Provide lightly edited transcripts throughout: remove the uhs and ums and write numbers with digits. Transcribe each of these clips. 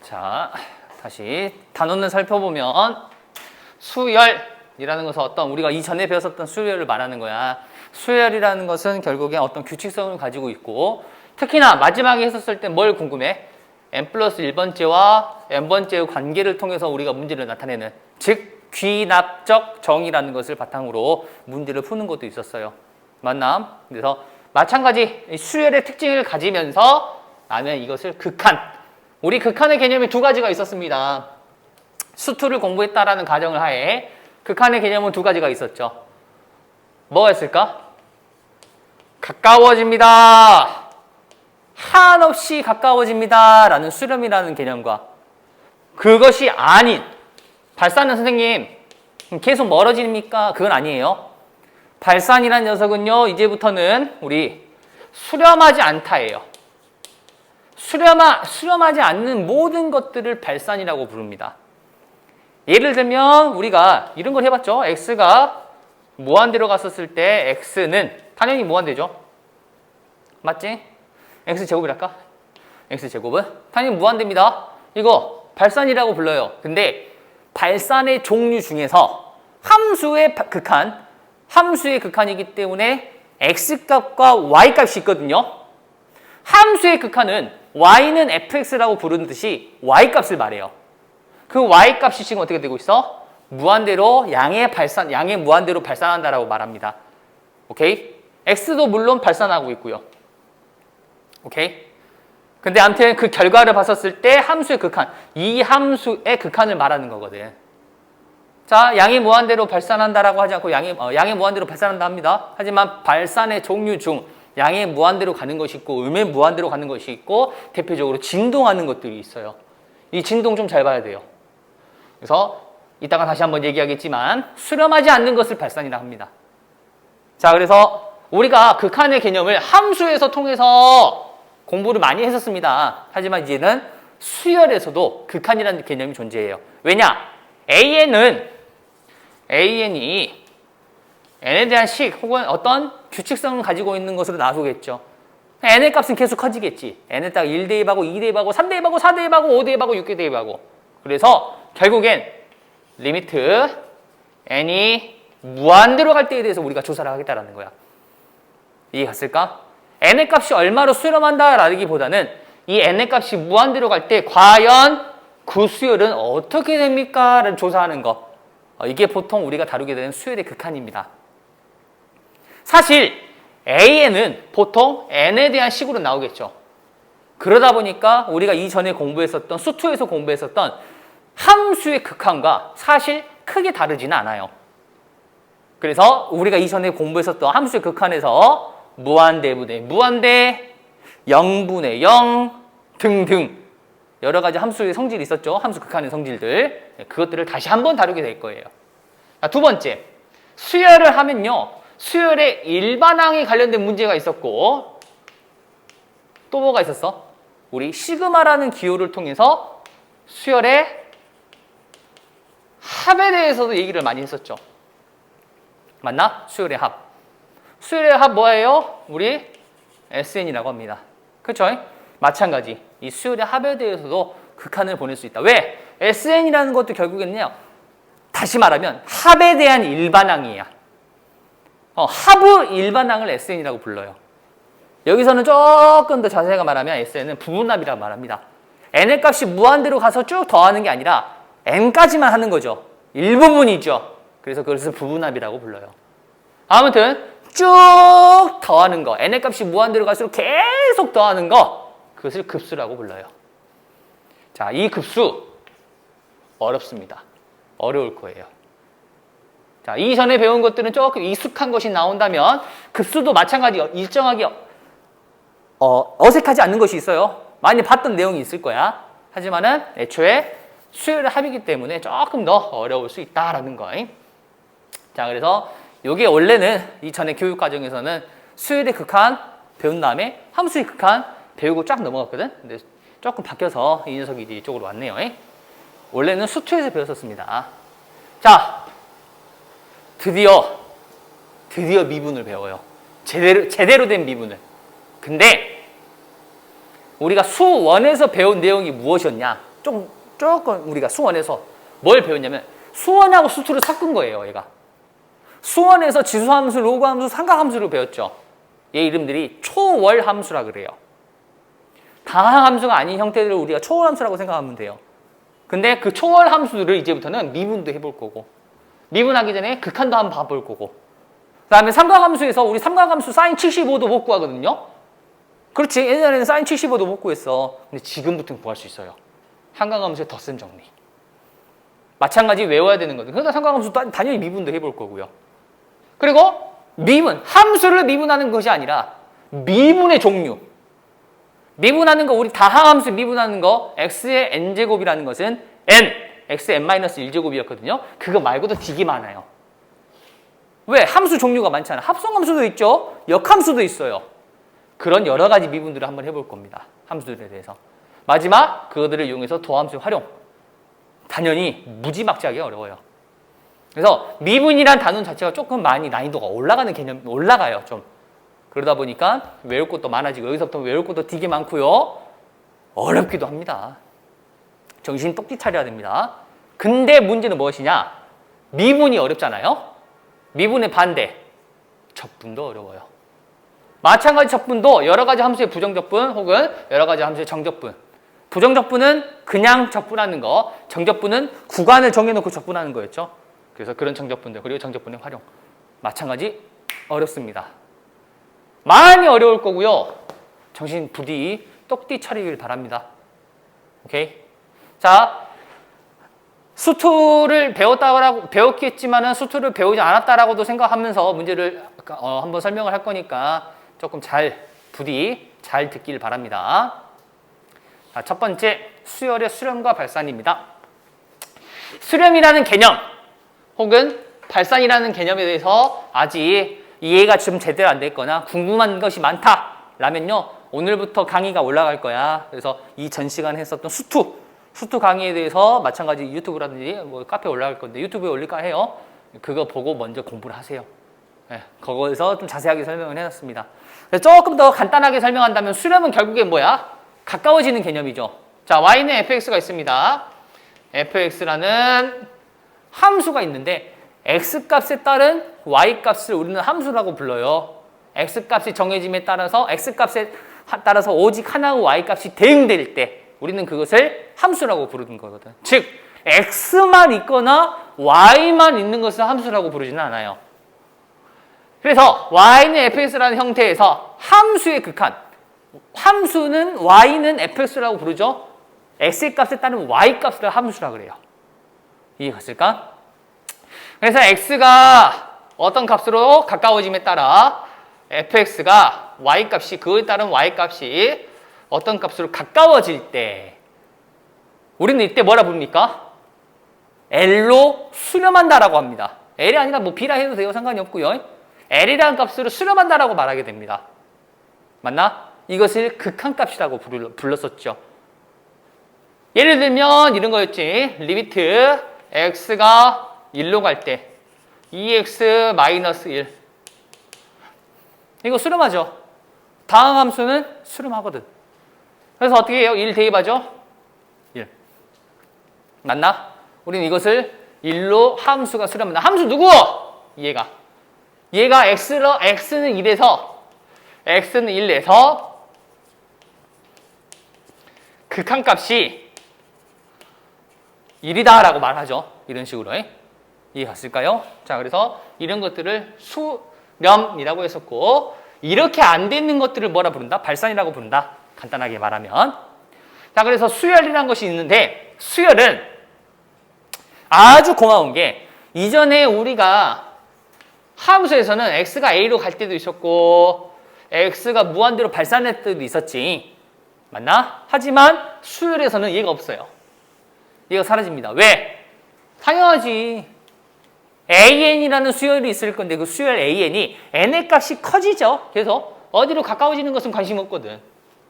자, 다시 단원을 살펴보면 수열이라는 것은 어떤 우리가 이전에 배웠었던 수열을 말하는 거야. 수열이라는 것은 결국에 어떤 규칙성을 가지고 있고 특히나 마지막에 했었을 때 뭘 궁금해? n 플러스 1번째와 n번째의 관계를 통해서 우리가 문제를 나타내는 즉 귀납적 정의라는 것을 바탕으로 문제를 푸는 것도 있었어요. 맞나? 그래서 마찬가지 수열의 특징을 가지면서 나는 이것을 극한 우리 극한의 개념이 두 가지가 있었습니다. 수투를 공부했다라는 가정을 하에 극한의 개념은 두 가지가 있었죠. 뭐가 있을까? 가까워집니다. 한없이 가까워집니다. 라는 수렴이라는 개념과 그것이 아닌 발산은 선생님 계속 멀어집니까? 그건 아니에요. 발산이라는 녀석은요 이제부터는 우리 수렴하지 않다예요. 수렴하지 않는 모든 것들을 발산이라고 부릅니다. 예를 들면 우리가 이런 걸 해봤죠. x가 무한대로 갔었을 때 x는 당연히 무한대죠. 맞지? x제곱이랄까? x제곱은 당연히 무한대입니다. 이거 발산이라고 불러요. 근데 발산의 종류 중에서 함수의 극한이기 때문에 x값과 y값이 있거든요. 함수의 극한은 y는 fx라고 부르는 듯이 y값을 말해요. 그 y값이 지금 어떻게 되고 있어? 무한대로 양의 무한대로 발산한다라고 말합니다. 오케이? x도 물론 발산하고 있고요. 오케이? 근데 아무튼 그 결과를 봤었을 때 함수의 극한, 이 함수의 극한을 말하는 거거든. 자, 양이 무한대로 발산한다라고 하지 않고 양이 무한대로 발산한다 합니다. 하지만 발산의 종류 중 양의 무한대로 가는 것이 있고 음의 무한대로 가는 것이 있고 대표적으로 진동하는 것들이 있어요. 이 진동 좀 잘 봐야 돼요. 그래서 이따가 다시 한번 얘기하겠지만 수렴하지 않는 것을 발산이라 합니다. 자, 그래서 우리가 극한의 개념을 함수에서 통해서 공부를 많이 했었습니다. 하지만 이제는 수열에서도 극한이라는 개념이 존재해요. 왜냐? AN이 n에 대한 식 혹은 어떤 규칙성을 가지고 있는 것으로 나오겠죠. n의 값은 계속 커지겠지. n에다가 1대입하고 2대입하고 3대입하고 4대입하고 5대입하고 6대입하고 그래서 결국엔 리미트 n이 무한대로 갈 때에 대해서 우리가 조사를 하겠다라는 거야. 이해 갔을까? n의 값이 얼마로 수렴한다라기보다는 이 n의 값이 무한대로 갈 때 과연 그 수열은 어떻게 됩니까? 라는 조사하는 거. 이게 보통 우리가 다루게 되는 수열의 극한입니다. 사실 AN은 보통 n에 대한 식으로 나오겠죠. 그러다 보니까 우리가 이전에 공부했었던 수투에서 공부했었던 함수의 극한과 사실 크게 다르지는 않아요. 그래서 우리가 이전에 공부했었던 함수의 극한에서 무한대분의 무한대, 0분의 0 등등 여러 가지 함수의 성질이 있었죠. 함수 극한의 성질들. 그것들을 다시 한번 다루게 될 거예요. 두 번째, 수열을 하면요. 수열의 일반항에 관련된 문제가 있었고 또 뭐가 있었어? 우리 시그마라는 기호를 통해서 수열의 합에 대해서도 얘기를 많이 했었죠. 맞나? 수열의 합. 수열의 합 뭐예요? 우리 SN이라고 합니다. 그렇죠? 마찬가지. 이 수열의 합에 대해서도 극한을 보낼 수 있다. 왜? SN이라는 것도 결국에는요. 다시 말하면 합에 대한 일반항이야. 합의 일반항을 SN이라고 불러요. 여기서는 조금 더 자세하게 말하면 SN은 부분합이라고 말합니다. n의 값이 무한대로 가서 쭉 더하는 게 아니라 n까지만 하는 거죠. 일부분이죠. 그래서 그것을 부분합이라고 불러요. 아무튼 쭉 더하는 거, n의 값이 무한대로 갈수록 계속 더하는 거, 그것을 급수라고 불러요. 자, 이 급수 어렵습니다. 어려울 거예요. 자, 이전에 배운 것들은 조금 익숙한 것이 나온다면 급수도 마찬가지 일정하게 어색하지 않는 것이 있어요. 많이 봤던 내용이 있을 거야. 하지만은 애초에 수열의 합이기 때문에 조금 더 어려울 수 있다라는 거. 자, 그래서 이게 원래는 이전에 교육 과정에서는 수열의 극한 배운 다음에 함수의 극한 배우고 쫙 넘어갔거든. 근데 조금 바뀌어서 이 녀석이 이제 이쪽으로 왔네요. 원래는 수투에서 배웠었습니다. 자, 드디어 미분을 배워요. 제대로 된 미분을. 근데 우리가 수1에서 배운 내용이 무엇이었냐? 조금 우리가 수원에서 뭘 배웠냐면 수원하고 수투를 섞은 거예요. 얘가 수원에서 지수함수, 로그함수, 삼각함수를 배웠죠. 얘 이름들이 초월함수라 그래요. 다항함수가 아닌 형태들을 우리가 초월함수라고 생각하면 돼요. 근데 그 초월함수들을 이제부터는 미분도 해볼 거고, 미분하기 전에 극한도 한번 봐볼 거고, 그 다음에 삼각함수에서 우리 삼각함수 사인 75도 못 구하거든요. 그렇지, 예전에는 사인 75도 못 구했어. 근데 지금부터는 구할 수 있어요. 삼각함수의 덧셈 정리. 마찬가지 외워야 되는 거든. 그러다 삼각함수 당연히 미분도 해볼 거고요. 그리고 미분, 함수를 미분하는 것이 아니라 미분의 종류. 미분하는 거, 우리 다항함수 미분하는 거 x의 n제곱이라는 것은 n, xn-1제곱이었거든요. 그거 말고도 되게 많아요. 왜? 함수 종류가 많잖아. 합성함수도 있죠. 역함수도 있어요. 그런 여러 가지 미분들을 한번 해볼 겁니다. 함수들에 대해서. 마지막, 그것들을 이용해서 도함수 활용. 당연히 무지막지하게 어려워요. 그래서 미분이란 단원 자체가 조금 많이 난이도가 올라가는 개념이 올라가요. 좀. 그러다 보니까 외울 것도 많아지고 여기서부터 외울 것도 되게 많고요. 어렵기도 합니다. 정신 똑띠 차려야 됩니다. 근데 문제는 무엇이냐? 미분이 어렵잖아요. 미분의 반대, 적분도 어려워요. 마찬가지 적분도 여러 가지 함수의 부정적분 혹은 여러 가지 함수의 정적분. 부정적분은 그냥 적분하는 거, 정적분은 구간을 정해놓고 적분하는 거였죠. 그래서 그런 정적분들, 그리고 정적분의 활용. 마찬가지 어렵습니다. 많이 어려울 거고요. 정신 부디 똑띠 차리길 바랍니다. 오케이? 자, 수투를 배웠겠지만은 수투를 배우지 않았다라고도 생각하면서 문제를 한번 설명을 할 거니까 조금 부디 잘 듣길 바랍니다. 자, 첫 번째, 수열의 수렴과 발산입니다. 수렴이라는 개념 혹은 발산이라는 개념에 대해서 아직 이해가 좀 제대로 안 됐거나 궁금한 것이 많다라면요, 오늘부터 강의가 올라갈 거야. 그래서 이 전 시간에 했었던 수투 강의에 대해서 마찬가지 유튜브라든지 뭐 카페에 올라갈 건데 유튜브에 올릴까 해요. 그거 보고 먼저 공부를 하세요. 네, 거기서 좀 자세하게 설명을 해놨습니다. 조금 더 간단하게 설명한다면 수렴은 결국에 뭐야? 가까워지는 개념이죠. 자, y는 fx가 있습니다. fx라는 함수가 있는데 x값에 따른 y값을 우리는 함수라고 불러요. x값이 정해짐에 따라서 x값에 따라서 오직 하나의 y값이 대응될 때 우리는 그것을 함수라고 부르는 거거든. 즉 x만 있거나 y만 있는 것을 함수라고 부르지는 않아요. 그래서 y는 fx라는 형태에서 함수의 극한, 함수는 y는 fx라고 부르죠. x의 값에 따른 y값을 함수라고 그래요. 이해갔을까? 그래서 x가 어떤 값으로 가까워짐에 따라 fx가 y값이, 그에 따른 y값이 어떤 값으로 가까워질 때 우리는 이때 뭐라 부릅니까? L로 수렴한다라고 합니다. L이 아니라 뭐 B라 해도 돼요. 상관이 없고요. L이라는 값으로 수렴한다라고 말하게 됩니다. 맞나? 이것을 극한값이라고 불렀었죠. 예를 들면 이런 거였지. 리미트 x가 1로 갈 때 2x-1 이거 수렴하죠. 다음 함수는 수렴하거든. 그래서 어떻게 해요? 1 대입하죠? 1. 맞나? 우리는 이것을 1로 함수가 수렴한다. 함수 누구? 얘가 x는 1에서 극한값이 1이다 라고 말하죠. 이런 식으로. 이해갔을까요? 자, 그래서 이런 것들을 수렴이라고 했었고, 이렇게 안 되는 것들을 뭐라 부른다? 발산이라고 부른다. 간단하게 말하면. 자, 그래서 수열이라는 것이 있는데, 수열은 아주 고마운 게, 이전에 우리가 함수에서는 x가 a로 갈 때도 있었고, x가 무한대로 발산할 때도 있었지. 맞나? 하지만 수열에서는 얘가 없어요. 얘가 사라집니다. 왜? 당연하지. an이라는 수열이 있을 건데 그 수열 an이 n의 값이 커지죠. 그래서 어디로 가까워지는 것은 관심 없거든.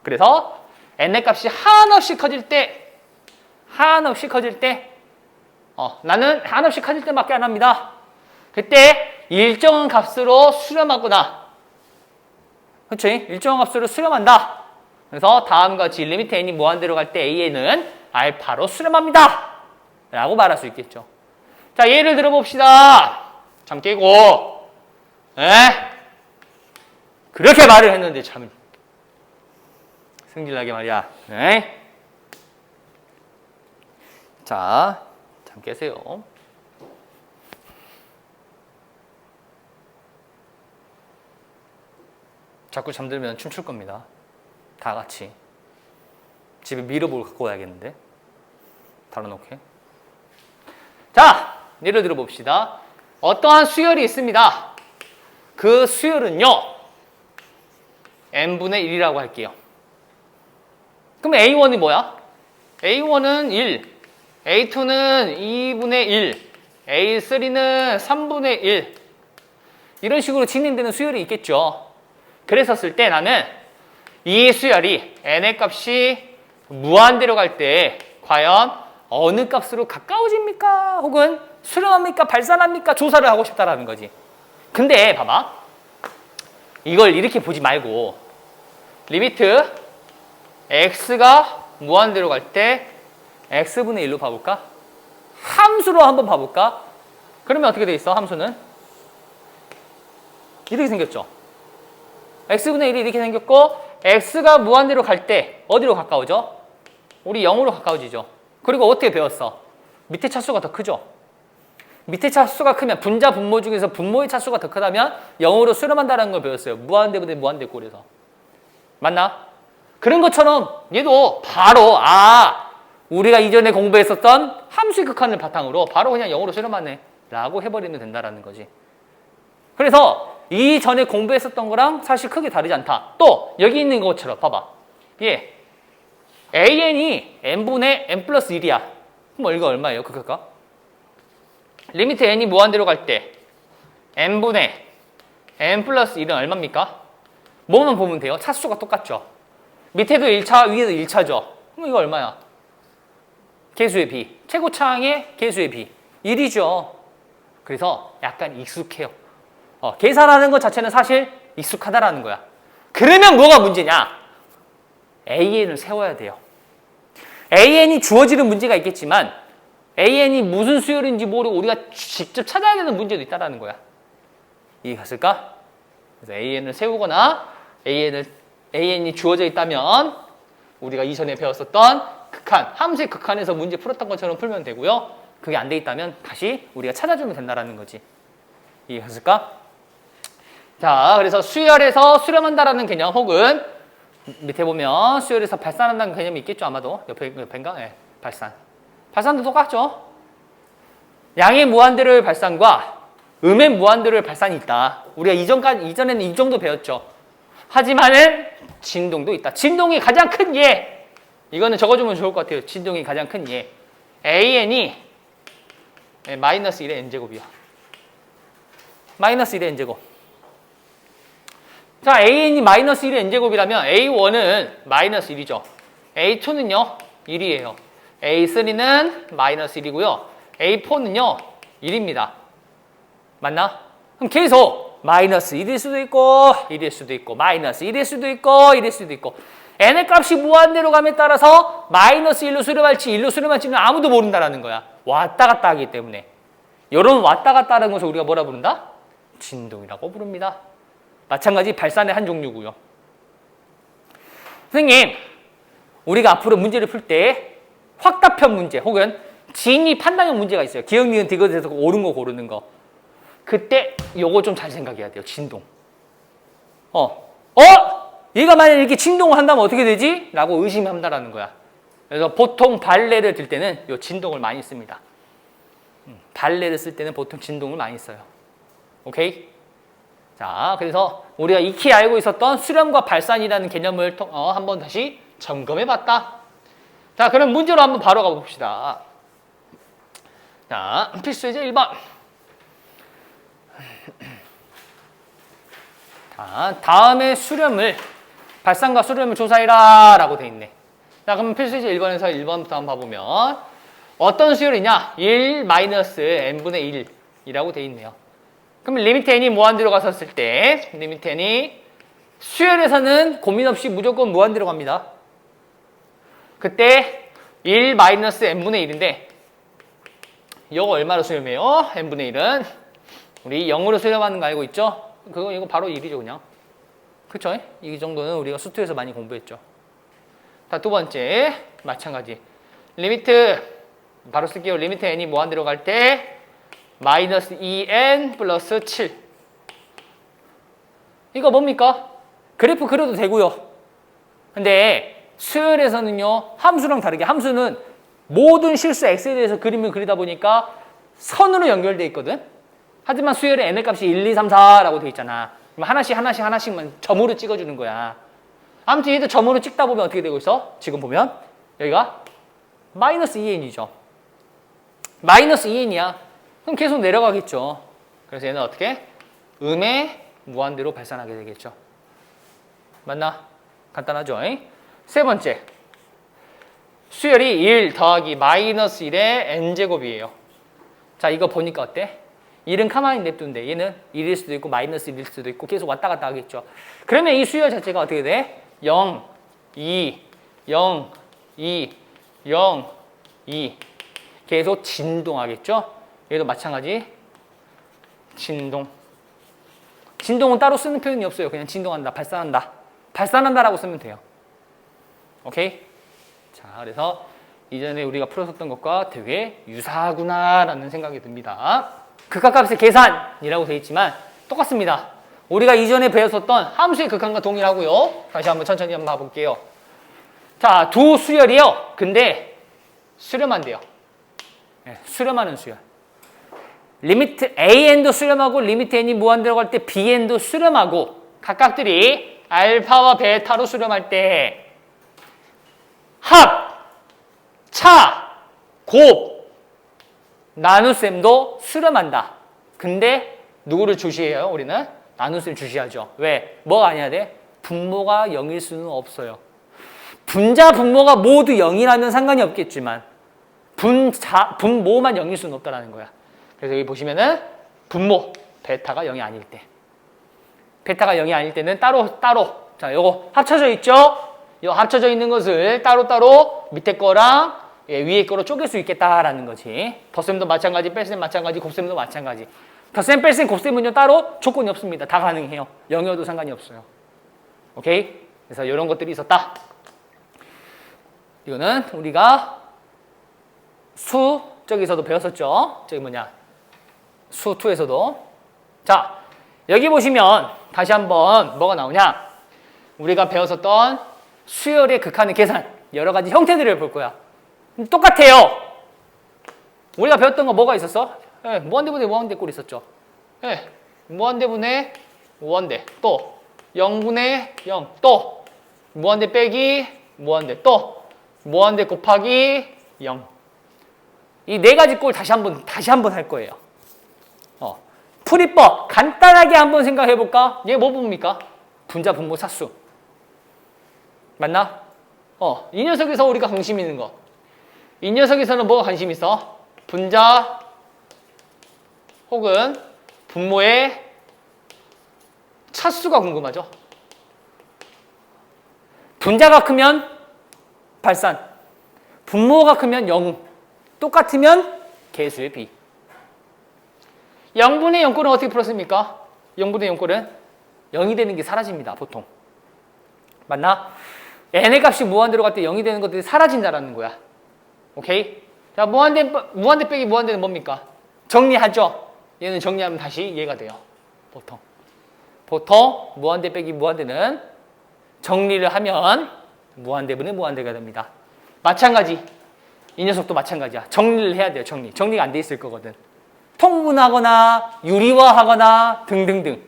그래서 n의 값이 한없이 커질 때 나는 한없이 커질 때밖에 안 합니다. 그때 일정한 값으로 수렴하거나, 그렇지? 일정한 값으로 수렴한다. 그래서 다음과 같이 리미트 n이 무한대로 갈 때 an은 알파로 수렴합니다. 라고 말할 수 있겠죠. 자, 예를 들어봅시다. 참 깨고, 그렇게 말을 했는데 참 승질나게 말이야. 자, 참 깨세요. 자꾸 잠들면 춤출 겁니다. 다 같이. 집에 미러볼 갖고 와야겠는데. 달아놓게. 자, 예를 들어 봅시다. 어떠한 수열이 있습니다. 그 수열은요, n분의 1이라고 할게요. 그럼 A1이 뭐야? A1은 1, A2는 2분의 1, A3는 3분의 1. 이런 식으로 진행되는 수열이 있겠죠. 그랬었을 때 나는 이 수열이 n의 값이 무한대로 갈 때 과연 어느 값으로 가까워집니까? 혹은 수렴합니까? 발산합니까? 조사를 하고 싶다라는 거지. 근데 봐봐. 이걸 이렇게 보지 말고 리미트 x가 무한대로 갈 때 x분의 1로 봐볼까? 함수로 한번 봐볼까? 그러면 어떻게 돼 있어? 함수는 이렇게 생겼죠. x분의 1이 이렇게 생겼고 x가 무한대로 갈 때 어디로 가까워져? 우리 0으로 가까워지죠. 그리고 어떻게 배웠어? 밑에 차수가 더 크죠. 밑에 차수가 크면 분자 분모 중에서 분모의 차수가 더 크다면 0으로 수렴한다는 걸 배웠어요. 무한대분의 무한대 꼴에서. 맞나? 그런 것처럼 얘도 바로 우리가 이전에 공부했었던 함수의 극한을 바탕으로 바로 그냥 0으로 수렴하네 라고 해버리면 된다는 거지. 그래서 이전에 공부했었던 거랑 사실 크게 다르지 않다. 또 여기 있는 것처럼 봐봐. an이 n분의 n 플러스 1이야. 그럼 이거 얼마예요? 극할까? 리미트 n이 무한대로 갈 때 n분의 n 플러스 1은 얼마입니까? 뭐만 보면 돼요? 차수가 똑같죠. 밑에도 1차, 위에도 1차죠. 그럼 이거 얼마야? 계수의 b. 최고차항의 계수의 b. 1이죠. 그래서 약간 익숙해요. 계산하는 것 자체는 사실 익숙하다라는 거야. 그러면 뭐가 문제냐? AN을 세워야 돼요. AN이 주어지는 문제가 있겠지만 AN이 무슨 수열인지 모르고 우리가 직접 찾아야 되는 문제도 있다는 거야. 이해갔을까? 그래서 AN을 세우거나 AN이 주어져 있다면 우리가 이전에 배웠었던 극한, 함수의 극한에서 문제 풀었던 것처럼 풀면 되고요. 그게 안 돼 있다면 다시 우리가 찾아주면 된다는 거지. 이해갔을까? 자, 그래서 수열에서 수렴한다라는 개념 혹은 밑에 보면 수열에서 발산한다는 개념이 있겠죠. 아마도 옆인가? 네, 발산. 발산도 똑같죠. 양의 무한대로의 발산과 음의 무한대로의 발산이 있다. 우리가 이전에는 이 정도 배웠죠. 하지만은 진동도 있다. 진동이 가장 큰 예. 이거는 적어주면 좋을 것 같아요. 진동이 가장 큰 예. AN이 마이너스 1의 n제곱이야. 마이너스 1의 n제곱. 자, AN이 마이너스 1의 n제곱이라면 A1은 마이너스 1이죠. A2는요, 1이에요. A3는 마이너스 1이고요. A4는요, 1입니다. 맞나? 그럼 계속 마이너스 1일 수도 있고, 1일 수도 있고, 마이너스 1일 수도 있고, 1일 수도 있고. n의 값이 무한대로 감에 따라서 마이너스 1로 수렴할지 1로 수렴할지는 아무도 모른다는 거야. 왔다 갔다 하기 때문에. 이런 왔다 갔다 하는 것을 우리가 뭐라 부른다? 진동이라고 부릅니다. 마찬가지 발산의 한 종류고요. 선생님, 우리가 앞으로 문제를 풀 때 확답형 문제 혹은 진위 판단형 문제가 있어요. 기억, 니은, 디귿에서 옳은 거 고르는 거. 그때 요거 좀 잘 생각해야 돼요. 진동. 얘가 만약에 이렇게 진동을 한다면 어떻게 되지? 라고 의심한다라는 거야. 그래서 보통 발레를 들 때는 요 진동을 많이 씁니다. 발레를 쓸 때는 보통 진동을 많이 써요. 오케이? 자, 그래서 우리가 익히 알고 있었던 수렴과 발산이라는 개념을 한번 다시 점검해봤다. 자, 그럼 문제로 한번 바로 가봅시다. 자, 필수예제 1번. 자, 다음에 발산과 수렴을 조사해라 라고 돼 있네. 자, 그럼 필수예제 1번에서 1번부터 한번 봐보면 어떤 수열이냐? 1-n분의 1이라고 돼 있네요. 그럼 리미트 n이 무한대로 갔었을 때 리미트 n이 수열에서는 고민 없이 무조건 무한대로 갑니다. 그때 1 마이너스 n분의 1인데 이거 얼마로 수렴해요? n분의 1은 우리 0으로 수렴하는 거 알고 있죠? 이거 바로 1이죠 그냥. 그쵸? 이 정도는 우리가 수투에서 많이 공부했죠. 자, 두 번째 마찬가지. 리미트 바로 쓸게요. 리미트 n이 무한대로 갈 때 마이너스 2n 플러스 7. 이거 뭡니까? 그래프 그려도 되고요. 근데 수열에서는요. 함수랑 다르게 함수는 모든 실수 x에 대해서 그림을 그리다 보니까 선으로 연결돼 있거든. 하지만 수열에 n의 값이 1, 2, 3, 4라고 돼 있잖아. 그럼 하나씩만 점으로 찍어주는 거야. 아무튼 얘도 점으로 찍다 보면 어떻게 되고 있어? 지금 보면 여기가 마이너스 2n이죠. 마이너스 2n이야. 그럼 계속 내려가겠죠. 그래서 얘는 어떻게? 음의 무한대로 발산하게 되겠죠. 맞나? 간단하죠? 세 번째. 수열이 1 더하기 마이너스 1의 n제곱이에요. 자, 이거 보니까 어때? 1은 가만히 냅두는데 얘는 1일 수도 있고 마이너스 1일 수도 있고 계속 왔다 갔다 하겠죠. 그러면 이 수열 자체가 어떻게 돼? 0, 2, 0, 2, 0, 2 계속 진동하겠죠. 얘도 마찬가지 진동. 진동은 따로 쓰는 표현이 없어요. 그냥 진동한다, 발산한다. 발산한다라고 쓰면 돼요. 오케이? 자, 그래서 이전에 우리가 풀었었던 것과 되게 유사하구나라는 생각이 듭니다. 극한값의 계산이라고 되어 있지만 똑같습니다. 우리가 이전에 배웠었던 함수의 극한과 동일하고요. 다시 한번 천천히 한번 봐볼게요. 자, 두 수열이요. 근데 수렴한대요. 네, 수렴하는 수열. 리미트 AN도 수렴하고 리미트 N이 무한대로 갈 때 BN도 수렴하고 각각들이 알파와 베타로 수렴할 때 합, 차, 곱, 나눗셈도 수렴한다. 근데 누구를 주시해요? 우리는 나눗셈 주시하죠. 왜? 뭐가 아니야 돼? 분모가 0일 수는 없어요. 분자, 분모가 모두 0이라면 상관이 없겠지만 분모만 0일 수는 없다는 거야. 그래서 여기 보시면은 분모, 베타가 0이 아닐 때. 베타가 0이 아닐 때는 따로. 자, 요거 합쳐져 있죠? 요 합쳐져 있는 것을 따로따로 밑에 거랑 위에 거로 쪼갤 수 있겠다라는 거지. 덧셈도 마찬가지, 뺄셈 마찬가지, 곱셈도 마찬가지. 덧셈, 뺄셈, 곱셈은요 따로 조건이 없습니다. 다 가능해요. 0이어도 상관이 없어요. 오케이? 그래서 이런 것들이 있었다. 이거는 우리가 수 저기서도 배웠었죠. 저기 뭐냐? 수2에서도. 자, 여기 보시면 다시 한번 뭐가 나오냐? 우리가 배웠었던 수열의 극한의 계산 여러 가지 형태들을 볼 거야. 똑같아요. 우리가 배웠던 거 뭐가 있었어? 네, 무한대분의 무한대 꼴 있었죠. 네, 무한대분의 무한대 또 0분의 0 또 무한대 빼기 무한대 또 무한대 곱하기 0. 이 네 가지 꼴 다시 한번 할 거예요. 풀이법 간단하게 한번 생각해 볼까? 얘 뭐 봅니까? 분자, 분모, 사수. 맞나? 이 녀석에서 우리가 관심 있는 거. 이 녀석에서는 뭐가 관심 있어? 분자 혹은 분모의 차수가 궁금하죠? 분자가 크면 발산, 분모가 크면 0, 똑같으면 개수의 비. 0분의 0꼴은 어떻게 풀었습니까? 0분의 0꼴은 0이 되는 게 사라집니다, 보통. 맞나? n의 값이 무한대로 갈 때 0이 되는 것들이 사라진다라는 거야. 오케이? 자, 무한대 빼기 무한대는 뭡니까? 정리하죠? 얘는 정리하면 다시 얘가 돼요. 보통 무한대 빼기 무한대는 정리를 하면 무한대분의 무한대가 됩니다. 마찬가지. 이 녀석도 마찬가지야. 정리를 해야 돼요. 정리가 안 돼 있을 거거든. 통분하거나 유리화하거나 등등등.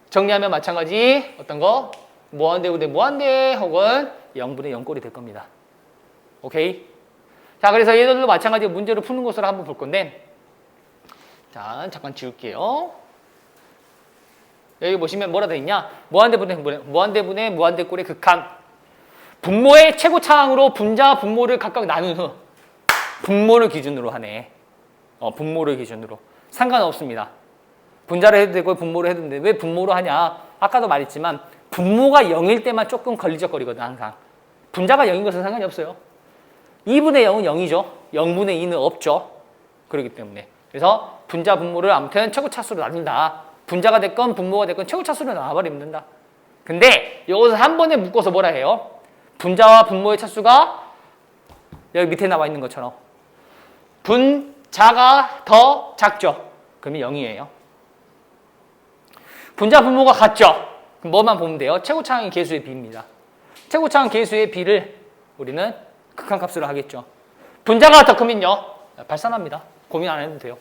정리하면 마찬가지 어떤 거? 무한대분의 무한대 혹은 0분의 0꼴이 될 겁니다. 오케이? 자, 그래서 얘들도 마찬가지로 문제를 푸는 것으로 한번 볼 건데 자, 잠깐 지울게요. 여기 보시면 뭐라 되어 있냐? 무한대분의 무한대꼴의 극한. 분모의 최고차항으로 분자, 분모를 각각 나눈 후 분모를 기준으로 하네. 분모를 기준으로. 상관없습니다. 분자를 해도 되고 분모를 해도 되는데 왜 분모로 하냐? 아까도 말했지만 분모가 0일 때만 조금 걸리적거리거든 항상. 분자가 0인 것은 상관이 없어요. 2분의 0은 0이죠. 0분의 2는 없죠. 그렇기 때문에. 그래서 분자 분모를 아무튼 최고차수로 나눈다. 분자가 됐건 분모가 됐건 최고차수로 나눠버리면 된다. 근데 이것을 한 번에 묶어서 뭐라 해요? 분자와 분모의 차수가 여기 밑에 나와 있는 것처럼 분자가 더 작죠. 그러면 0이에요. 분자 분모가 같죠. 그럼 뭐만 보면 돼요? 최고차항의 계수의 비입니다. 최고차항 계수의 비를 우리는 극한값으로 하겠죠. 분자가 더 크면요. 발산합니다. 고민 안 해도 돼요.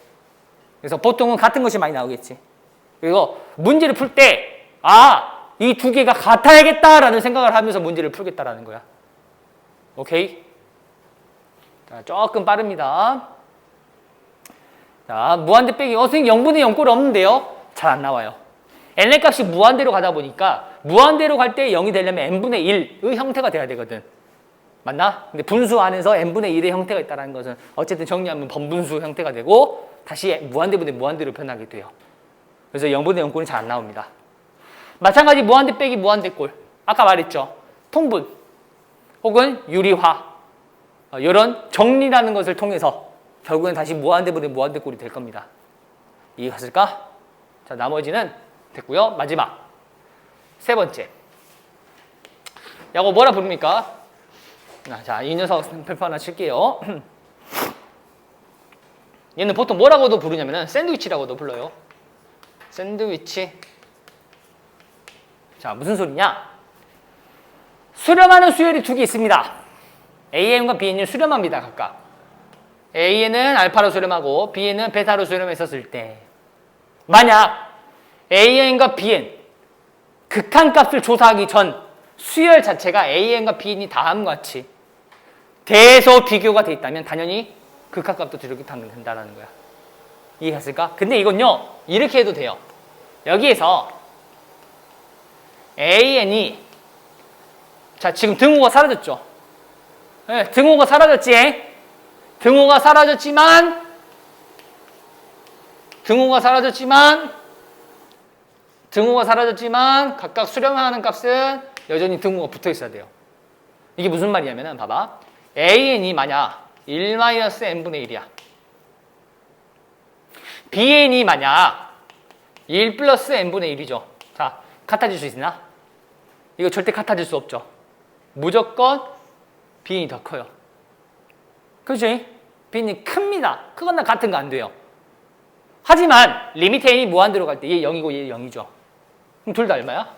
그래서 보통은 같은 것이 많이 나오겠지. 그리고 문제를 풀 때 이 두 개가 같아야겠다라는 생각을 하면서 문제를 풀겠다라는 거야. 오케이? 자, 조금 빠릅니다. 자, 무한대 빼기. 선생님 0분의 0꼴 없는데요? 잘 안 나와요. n의 값이 무한대로 가다 보니까 무한대로 갈 때 0이 되려면 n분의 1의 형태가 돼야 되거든. 맞나? 근데 분수 안에서 n분의 1의 형태가 있다는 것은 어쨌든 정리하면 번분수 형태가 되고 다시 무한대분의 무한대로 변하게 돼요. 그래서 0분의 0꼴은 잘 안 나옵니다. 마찬가지 무한대 빼기 무한대꼴. 아까 말했죠. 통분 혹은 유리화 이런 정리라는 것을 통해서 결국엔 다시 무한대분의 무한대꼴이 될 겁니다. 이해갔을까? 자, 나머지는 됐고요. 마지막 세 번째. 이거 뭐라 부릅니까? 자, 이 녀석 별표 하나 칠게요. 얘는 보통 뭐라고도 부르냐면은 샌드위치라고도 불러요. 샌드위치. 자, 무슨 소리냐? 수렴하는 수열이 두 개 있습니다. AN과 BN을 수렴합니다, 각각. AN은 알파로 수렴하고 BN은 베타로 수렴했었을 때 만약 AN과 BN 극한값을 조사하기 전 수열 자체가 AN과 BN이 다음과 같이 대소 비교가 돼 있다면 당연히 극한값도 이렇게 하면 된다는 거야. 이해했을까? 근데 이건요, 이렇게 해도 돼요. 여기에서 AN이 자, 지금 등호가 사라졌죠? 네, 등호가 사라졌지? 등호가 사라졌지만 각각 수렴하는 값은 여전히 등호가 붙어 있어야 돼요. 이게 무슨 말이냐면은 봐봐. AN이 만약 1-n분의 1이야. BN이 만약 1 플러스 n분의 1이죠. 자, 같아질 수 있나? 이거 절대 같아질 수 없죠. 무조건 BN이 더 커요. 그렇지? BN이 큽니다. 크거나 같은 거 안 돼요. 하지만 리미트 n이 무한대로 갈 때 얘 0이고 얘 0이죠. 그럼 둘 다 얼마야?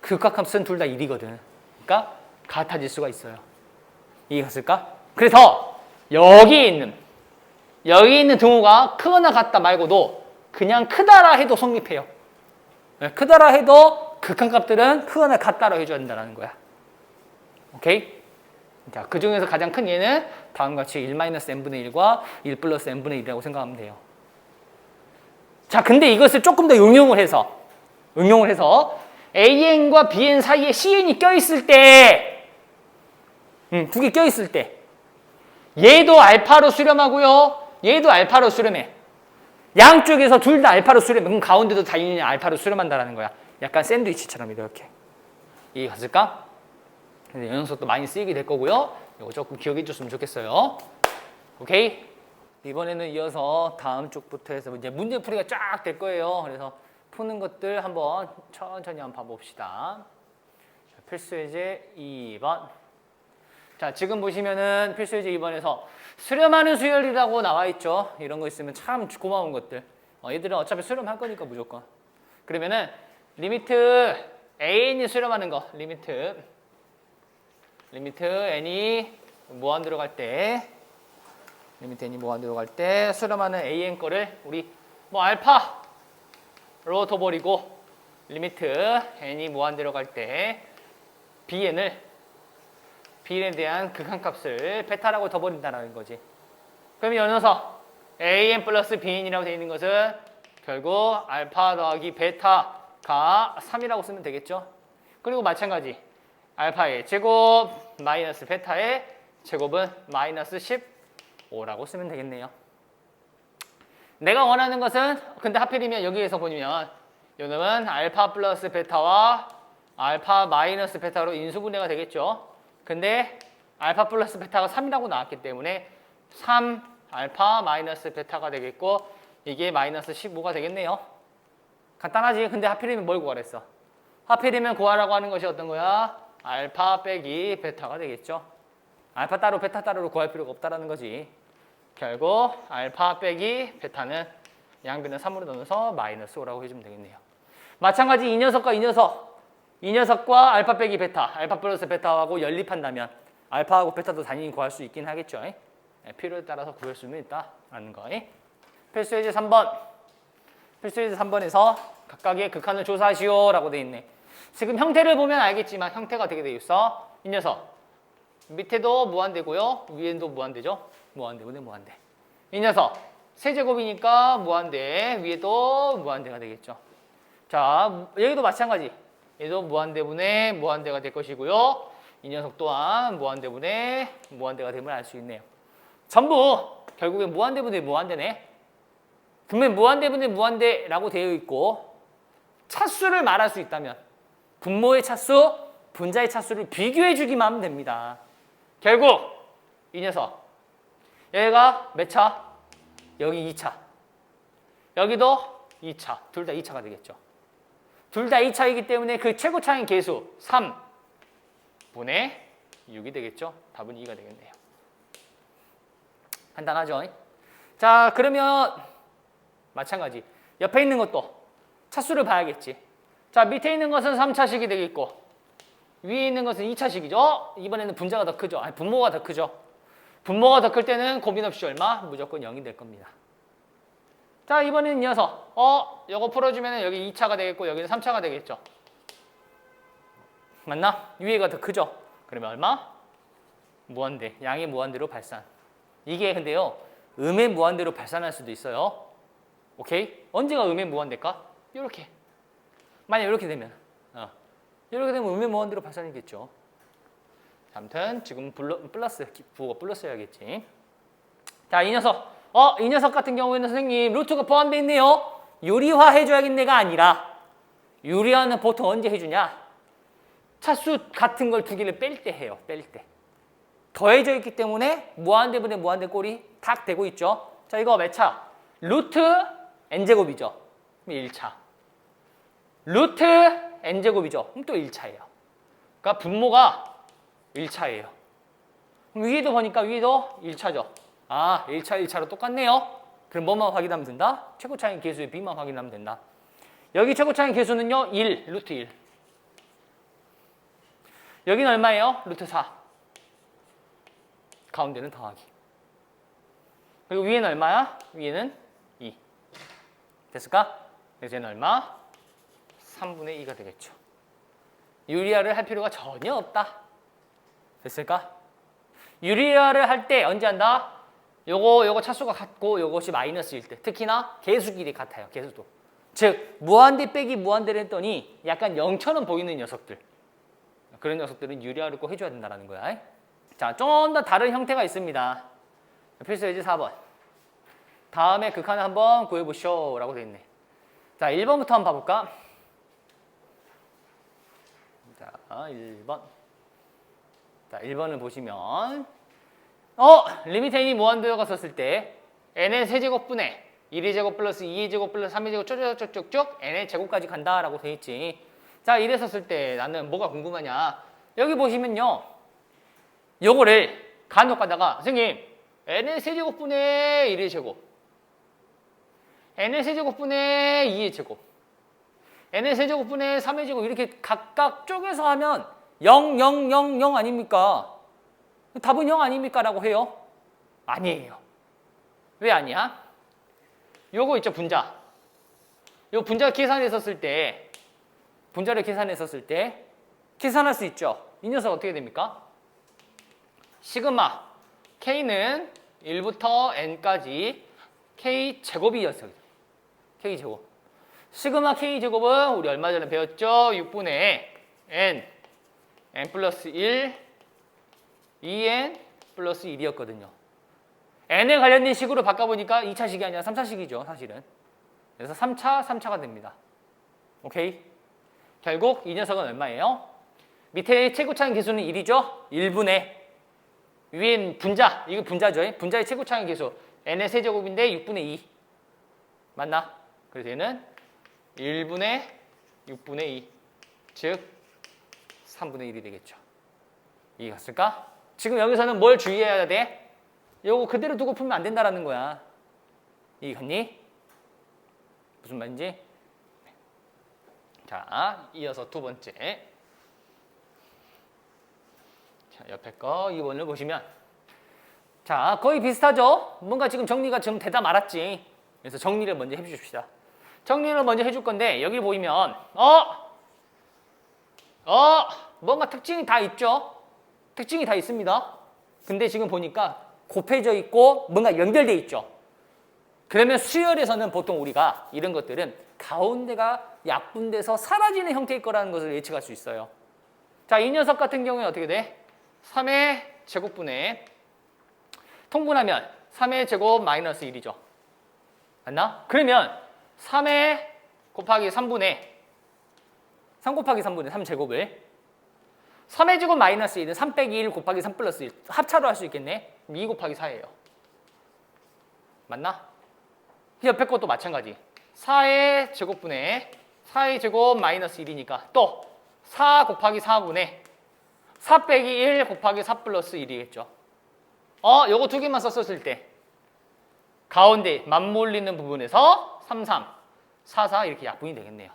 극각값은 둘 다 1이거든. 그러니까 같아질 수가 있어요. 이해갔을까? 그래서 여기 있는 등호가 크거나 같다 말고도 그냥 크다라 해도 성립해요. 크다라 해도 극한값들은 크거나 같다로 해줘야 된다는 거야. 오케이? 자, 그 중에서 가장 큰 얘는 다음과 같이 1-n분의 1과 1 플러스 n분의 1이라고 생각하면 돼요. 자, 근데 이것을 조금 더 응용을 해서 AN과 BN 사이에 CN이 껴있을 때 두 개 껴있을 때 얘도 알파로 수렴하고요. 얘도 알파로 수렴해. 양쪽에서 둘 다 알파로 수렴해. 그럼 가운데도 당연히 알파로 수렴한다는 거야. 약간 샌드위치처럼 이렇게. 이해갔을까? 이 녀석도 많이 쓰이게 될 거고요. 이거 조금 기억해 줬으면 좋겠어요. 오케이? 이번에는 이어서 다음 쪽부터 해서 이제 문제풀이가 쫙 될 거예요. 그래서 푸는 것들 한번 천천히 한번 봐봅시다. 필수예제 2번. 자, 지금 보시면은 필수예제 2번에서 수렴하는 수열이라고 나와 있죠. 이런 거 있으면 참 고마운 것들. 얘들은 어차피 수렴할 거니까 무조건. 그러면은 리미트 AN이 수렴하는 거. 리미트 n이 무한대로 갈 때 수렴하는 AN 거를 우리 뭐 알파로 둬버리고 리미트 n이 무한대로 갈 때 BN에 대한 극한값을 베타라고 둬버린다는 거지. 그럼 이 녀석 AN 플러스 BN이라고 되어 있는 것은 결국 알파 더하기 베타가 3이라고 쓰면 되겠죠. 그리고 마찬가지 알파의 제곱 마이너스 베타의 제곱은 마이너스 15라고 쓰면 되겠네요. 내가 원하는 것은 근데 하필이면 여기에서 보면 요놈은 알파 플러스 베타와 알파 마이너스 베타로 인수분해가 되겠죠. 근데 알파 플러스 베타가 3이라고 나왔기 때문에 3 알파 마이너스 베타가 되겠고 이게 마이너스 15가 되겠네요. 간단하지? 근데 하필이면 뭘 구하랬어? 하필이면 구하라고 하는 것이 어떤 거야? 알파 빼기 베타가 되겠죠. 알파 따로 베타 따로로 구할 필요가 없다라는 거지. 결국 알파 빼기 베타는 양변을 3으로 넣어서 마이너스 5라고 해주면 되겠네요. 마찬가지 이 녀석과 이 녀석, 이 녀석과 알파 빼기 베타, 알파 플러스 베타하고 연립한다면 알파하고 베타도 당연히 구할 수 있긴 하겠죠. 필요에 따라서 구할 수는 있다라는 거. 필수예제 3번. 필수예제 3번에서 각각의 극한을 조사하시오라고 돼 있네. 지금 형태를 보면 알겠지만 형태가 어떻게 돼 있어? 이 녀석 밑에도 무한대고요. 위에도 무한대죠. 무한대분의 무한대. 이 녀석 세제곱이니까 무한대, 위에도 무한대가 되겠죠. 자, 여기도 마찬가지. 얘도 무한대분의 무한대가 될 것이고요. 이 녀석 또한 무한대분의 무한대가 됨을 알 수 있네요. 전부 결국엔 무한대분의 무한대네. 분명 무한대분의 무한대라고 되어 있고 차수를 말할 수 있다면 분모의 차수, 분자의 차수를 비교해 주기만 하면 됩니다. 결국 이 녀석 얘가 몇 차? 여기 2차. 여기도 2차. 둘 다 2차가 되겠죠. 둘 다 2차이기 때문에 그 최고차인 계수 3분의 6이 되겠죠. 답은 2가 되겠네요. 간단하죠? 자, 그러면 마찬가지. 옆에 있는 것도 차수를 봐야겠지. 자, 밑에 있는 것은 3차식이 되겠고 위에 있는 것은 2차식이죠. 이번에는 분자가 더 크죠. 아니, 분모가 더 크죠. 분모가 더 클 때는 고민 없이 얼마? 무조건 0이 될 겁니다. 자, 이번에는 이 녀석. 요거 풀어주면 여기 2차가 되겠고 여기는 3차가 되겠죠. 맞나? 위에가 더 크죠. 그러면 얼마? 무한대. 양의 무한대로 발산. 이게 근데요. 음의 무한대로 발산할 수도 있어요. 오케이? 언제가 음의 무한대일까? 이렇게. 만약 이렇게 되면 이렇게 되면 음의 무한대로 발산이겠죠. 아무튼 지금 플러스 부호가 플러스여야겠지. 자, 이 녀석. 이 녀석 같은 경우에는 선생님 루트가 포함되어 있네요. 유리화 해줘야겠네가 아니라 유리화는 보통 언제 해주냐? 차수 같은 걸 두 개를 뺄 때 해요. 뺄 때. 더해져 있기 때문에 무한대분의 무한대 꼴이 탁 되고 있죠. 자, 이거 몇 차? 루트 n제곱이죠. 그럼 1차. 루트 n제곱이죠. 그럼 또 1차예요. 그러니까 분모가 1차예요. 그럼 위에도 보니까 위에도 1차죠. 아, 1차, 1차로 똑같네요. 그럼 뭐만 확인하면 된다? 최고차인 계수의 b만 확인하면 된다. 여기 최고차인 계수는요, 1, 루트 1. 여기는 얼마예요? 루트 4. 가운데는 더하기. 그리고 위에는 얼마야? 위에는 2. 됐을까? 그래서 얘는 얼마? 3분의 2가 되겠죠. 유리화를 할 필요가 전혀 없다. 됐을까? 유리화를 할 때 언제 한다? 요거 차수가 같고 요것이 마이너스일 때. 특히나 계수끼리 같아요. 계수도. 즉 무한대 빼기 무한대를 했더니 약간 0처럼 보이는 녀석들. 그런 녀석들은 유리화를 꼭 해줘야 된다는 거야. 자, 좀 더 다른 형태가 있습니다. 필수예제 4번. 다음에 극한을 한번 구해보쇼 라고 되어 있네. 자, 1번부터 한번 봐볼까? 자, 1번. 자, 1번을 보시면 리미트 n이 무한대가 썼을 때 n의 세제곱분의 1의 제곱 플러스 2의 제곱 플러스 3의 제곱 쭉쭉쭉쭉 n의 제곱까지 간다라고 되어 있지. 자, 이래 썼을 때 나는 뭐가 궁금하냐? 여기 보시면요. 요거를 간혹 가다가 선생님 n의 세제곱분의 1의 제곱 n의 세제곱분의 2의 제곱 n의 세제곱분의 3의 제곱 이렇게 각각 쪼개서 하면 0, 0, 0, 0 아닙니까? 답은 0 아닙니까? 라고 해요. 아니에요. 왜 아니야? 요거 있죠, 분자. 요 분자 계산했었을 때 분자를 계산했었을 때 계산할 수 있죠. 이 녀석 어떻게 됩니까? 시그마 K는 1부터 N까지 K 제곱이었어요. K 제곱. 시그마 K 제곱은 우리 얼마 전에 배웠죠? 6분의 N 플러스 1 2N 플러스 1이었거든요. N에 관련된 식으로 바꿔보니까 2차식이 아니라 3차식이죠, 사실은. 그래서 3차가 됩니다. 오케이? 결국 이 녀석은 얼마예요? 밑에 최고차인 계수는 1이죠? 1분의 위엔 분자, 이거 분자죠. 분자의 최고차항 계수 n의 세제곱인데 6분의 2 맞나? 그래서 얘는 1분의 6분의 2, 즉 3분의 1이 되겠죠. 이해 갔을까? 지금 여기서는 뭘 주의해야 돼? 요거 그대로 두고 풀면 안 된다라는 거야. 이해 갔니? 무슨 말인지? 자, 이어서 두 번째. 자, 옆에 거 2번을 보시면 자, 거의 비슷하죠? 뭔가 지금 정리가 좀 되다 말았지. 그래서 정리를 먼저 해주십시다. 정리를 먼저 해줄 건데 여기 보이면 뭔가 특징이 다 있죠? 특징이 다 있습니다. 근데 지금 보니까 곱해져 있고 뭔가 연결돼 있죠? 그러면 수열에서는 보통 우리가 이런 것들은 가운데가 약분돼서 사라지는 형태일 거라는 것을 예측할 수 있어요. 자, 이 녀석 같은 경우에 어떻게 돼? 3의 제곱분의 통분하면 3의 제곱 마이너스 1이죠. 맞나? 그러면 3의 곱하기 3분의 3 곱하기 3분의 3제곱을 3의 제곱 마이너스 1은 3 빼기 1 곱하기 3 플러스 1 합차로 할 수 있겠네? 2 곱하기 4예요. 맞나? 옆에 것도 마찬가지. 4의 제곱분의 4의 제곱 마이너스 1이니까 또 4 곱하기 4분의 4 빼기 1 곱하기 4 플러스 1이겠죠. 요거 두 개만 썼을 때 가운데 맞물리는 부분에서 3, 3, 4, 4 이렇게 약분이 되겠네요.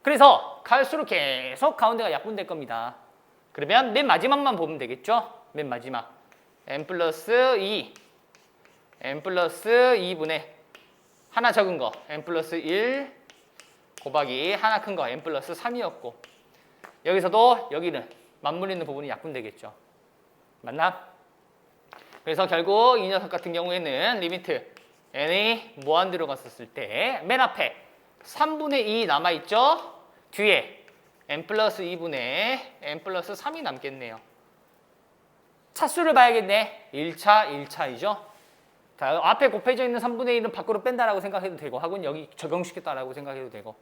그래서 갈수록 계속 가운데가 약분될 겁니다. 그러면 맨 마지막만 보면 되겠죠? 맨 마지막 n 플러스 2 n 플러스 2분의 하나 적은 거 n 플러스 1 곱하기 하나 큰 거 n 플러스 3이었고 여기서도 여기는 맞물리는 부분이 약분되겠죠. 맞나? 그래서 결국 이 녀석 같은 경우에는 리미트 n이 무한대로 갔었을 때 맨 앞에 3분의 2 남아있죠? 뒤에 n 플러스 2분의 n 플러스 3이 남겠네요. 차수를 봐야겠네. 1차, 1차이죠. 자, 앞에 곱해져 있는 3분의 1은 밖으로 뺀다라고 생각해도 되고 하고는 여기 적용시켰다라고 생각해도 되고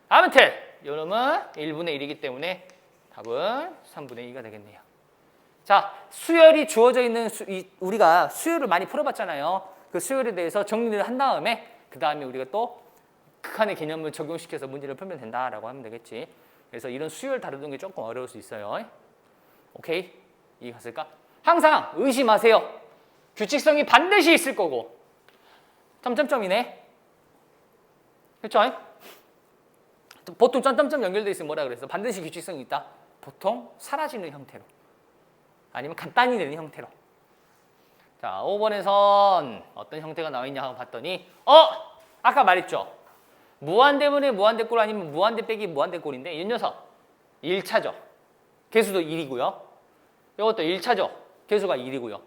아무튼 요놈은 1분의 1이기 때문에 답은 3분의 2가 되겠네요. 자, 수열이 주어져 있는 우리가 수열을 많이 풀어봤잖아요. 그 수열에 대해서 정리를 한 다음에 그 다음에 우리가 또 극한의 개념을 적용시켜서 문제를 풀면 된다라고 하면 되겠지. 그래서 이런 수열 다루는 게 조금 어려울 수 있어요. 오케이? 이해 갔을까? 항상 의심하세요. 규칙성이 반드시 있을 거고 점점점이네. 그렇죠? 보통 점점점 연결돼 있으면 뭐라 그랬어? 반드시 규칙성이 있다. 보통 사라지는 형태로 아니면 간단히 되는 형태로. 자, 5번에선 어떤 형태가 나와 있냐 하고 봤더니 아까 말했죠. 무한대분의 무한대꼴 아니면 무한대 빼기 무한대꼴인데 이 녀석 1차죠. 개수도 1이고요. 이것도 1차죠. 개수가 1이고요.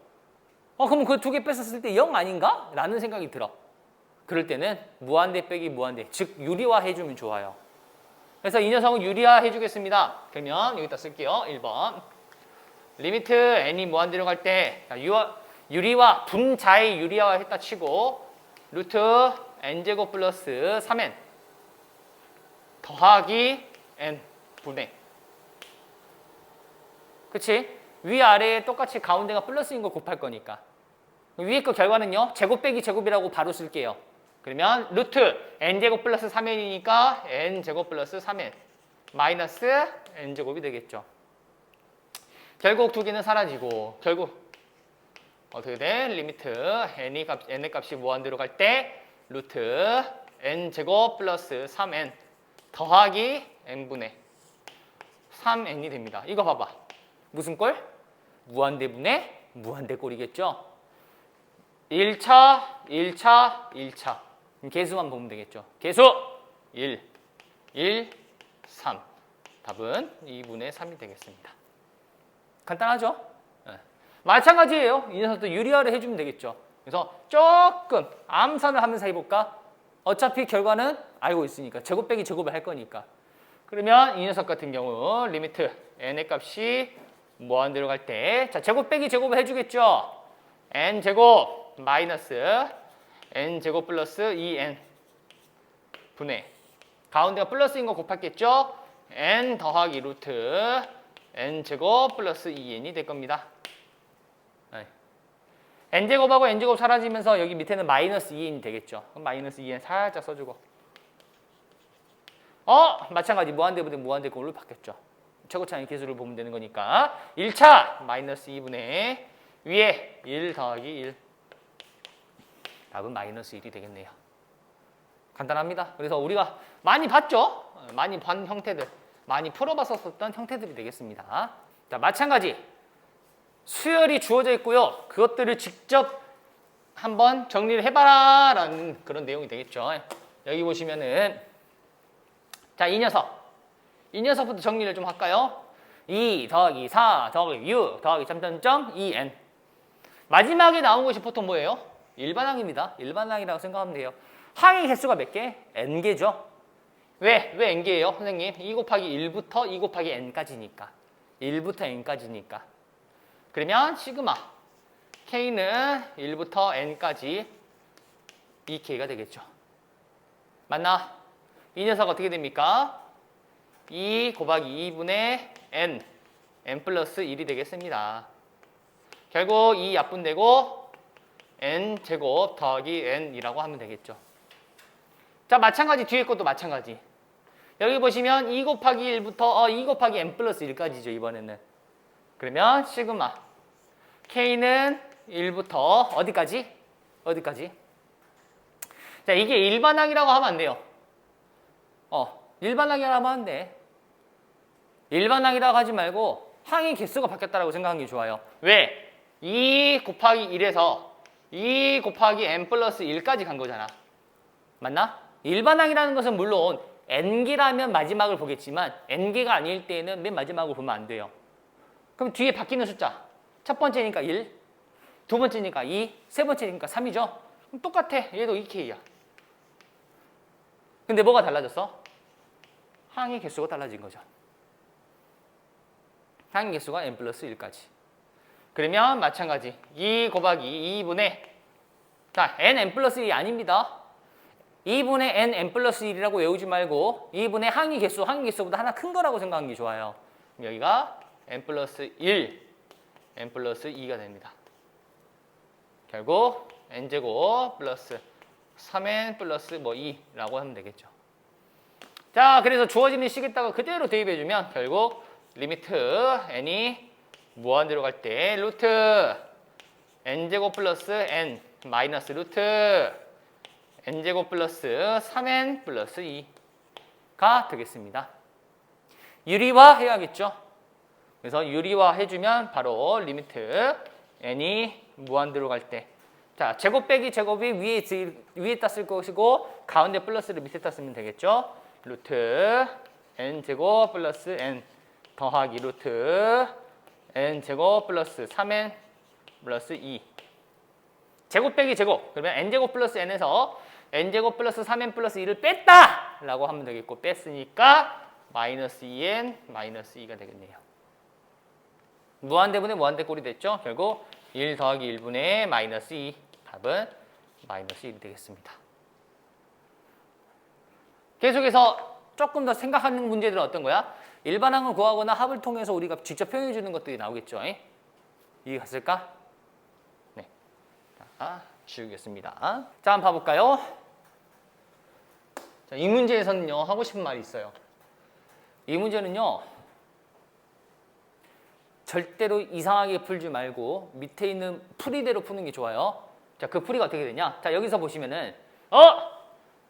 그럼 그 두 개 뺐었을 때 0 아닌가? 라는 생각이 들어. 그럴 때는 무한대 빼기 무한대, 즉 유리화 해주면 좋아요. 그래서 이 녀석은 유리화 해주겠습니다. 그러면 여기다 쓸게요. 1번. 리미트 n이 무한대로 갈 때 유리화, 분자의 유리화 했다 치고 루트 n제곱 플러스 3n 더하기 n 분의 그치? 위아래에 똑같이 가운데가 플러스인 거 곱할 거니까 위에 거 결과는요 제곱 빼기 제곱이라고 바로 쓸게요. 그러면 루트 n제곱 플러스 3n이니까 n제곱 플러스 3n 마이너스 n제곱이 되겠죠. 결국 두 개는 사라지고 결국 어떻게 돼? 리미트 n의 값이 무한대로 갈 때 루트 n제곱 플러스 3n 더하기 n분의 3n이 됩니다. 이거 봐봐. 무슨 꼴? 무한대분의 무한대꼴이겠죠. 1차, 1차, 1차. 개수만 보면 되겠죠. 개수 1, 1, 3. 답은 2분의 3이 되겠습니다. 간단하죠? 네. 마찬가지예요. 이 녀석도 유리화를 해주면 되겠죠. 그래서 조금 암산을 하면서 해볼까? 어차피 결과는 알고 있으니까 제곱 빼기 제곱을 할 거니까. 그러면 이 녀석 같은 경우 리미트 n의 값이 무한대로 갈 때 자 제곱 빼기 제곱을 해주겠죠. n제곱 마이너스 n제곱 플러스 2n 분의 가운데가 플러스인 거 곱했겠죠. n 더하기 루트 n제곱 플러스 2n이 될 겁니다. n제곱하고 n제곱 사라지면서 여기 밑에는 마이너스 2n이 되겠죠. 그럼 마이너스 2n 살짝 써주고 마찬가지 무한대분의 무한대꼴로 바뀌었죠. 최고차이 계수를 보면 되는 거니까 1차 마이너스 2분의 위에 1 더하기 1 답은 마이너스 1이 되겠네요. 간단합니다. 그래서 우리가 많이 봤죠? 많이 본 형태들, 많이 풀어봤었던 형태들이 되겠습니다. 자, 마찬가지 수열이 주어져 있고요. 그것들을 직접 한번 정리를 해봐라 라는 그런 내용이 되겠죠. 여기 보시면은 자, 이 녀석부터 정리를 좀 할까요? 2 더하기 4 더하기 6 더하기 점점점 2n 마지막에 나온 것이 보통 뭐예요? 일반항입니다. 일반항이라고 생각하면 돼요. 항의 개수가 몇 개? n개죠. 왜 n개예요? 선생님 2 곱하기 1부터 2 곱하기 n까지니까 1부터 n까지니까 그러면 시그마 k는 1부터 n까지 2k가 되겠죠. 맞나? 이 녀석 어떻게 됩니까? 2 곱하기 2분의 n 플러스 1이 되겠습니다. 결국 이 약분되고 n제곱 더하기 n이라고 하면 되겠죠. 자, 마찬가지 뒤에 것도 마찬가지. 여기 보시면 2 곱하기 1부터 2 곱하기 n 플러스 1까지죠. 이번에는. 그러면 시그마 k는 1부터 어디까지? 자, 이게 일반항이라고 하면 안 돼요. 일반항이라고 하면 안 돼. 일반항이라고 하지 말고 항의 개수가 바뀌었다고 생각하는 게 좋아요. 왜? 2 곱하기 1에서 2 곱하기 n 플러스 1까지 간 거잖아. 맞나? 일반항이라는 것은 물론 n개라면 마지막을 보겠지만 n개가 아닐 때에는 맨 마지막을 보면 안 돼요. 그럼 뒤에 바뀌는 숫자 첫 번째니까 1, 두 번째니까 2, 세 번째니까 3이죠. 그럼 똑같아. 얘도 2K야. 근데 뭐가 달라졌어? 항의 개수가 달라진 거죠. 항의 개수가 n 플러스 1까지. 그러면 마찬가지 2 곱하기 2분의 자, n 플러스 1이 아닙니다. 2분의 n 플러스 1이라고 외우지 말고 2분의 항의 개수보다 하나 큰 거라고 생각하는 게 좋아요. 여기가 n 플러스 1, n 플러스 2가 됩니다. 결국 n제곱 플러스 3n 플러스 2라고 하면 되겠죠. 자, 그래서 주어지는 식에다가 그대로 대입해주면 결국 리미트 n이 무한대로 갈 때 루트 n제곱 플러스 n 마이너스 루트 n제곱 플러스 3n 플러스 2가 되겠습니다. 유리화 해야겠죠. 그래서 유리화 해주면 바로 리미트 n이 무한대로 갈 때 자, 제곱 빼기 제곱이 위에다 쓸 것이고 가운데 플러스를 밑에다 쓰면 되겠죠. 루트 n제곱 플러스 n 더하기 루트 n제곱 플러스 3n 플러스 2 제곱 빼기 제곱 그러면 n제곱 플러스 n에서 n제곱 플러스 3n 플러스 2를 뺐다 라고 하면 되겠고 뺐으니까 마이너스 2n 마이너스 2가 되겠네요. 무한대분의 무한대꼴이 됐죠. 결국 1 더하기 1분의 마이너스 2 답은 마이너스 1이 되겠습니다. 계속해서 조금 더 생각하는 문제들은 어떤 거야? 일반항을 구하거나 합을 통해서 우리가 직접 표현해 주는 것들이 나오겠죠. 이해 갔을까? 네. 자, 지우겠습니다. 자, 한번 봐볼까요? 자, 이 문제에서는요, 하고 싶은 말이 있어요. 이 문제는요, 절대로 이상하게 풀지 말고 밑에 있는 풀이대로 푸는 게 좋아요. 자, 그 풀이가 어떻게 되냐? 자, 여기서 보시면은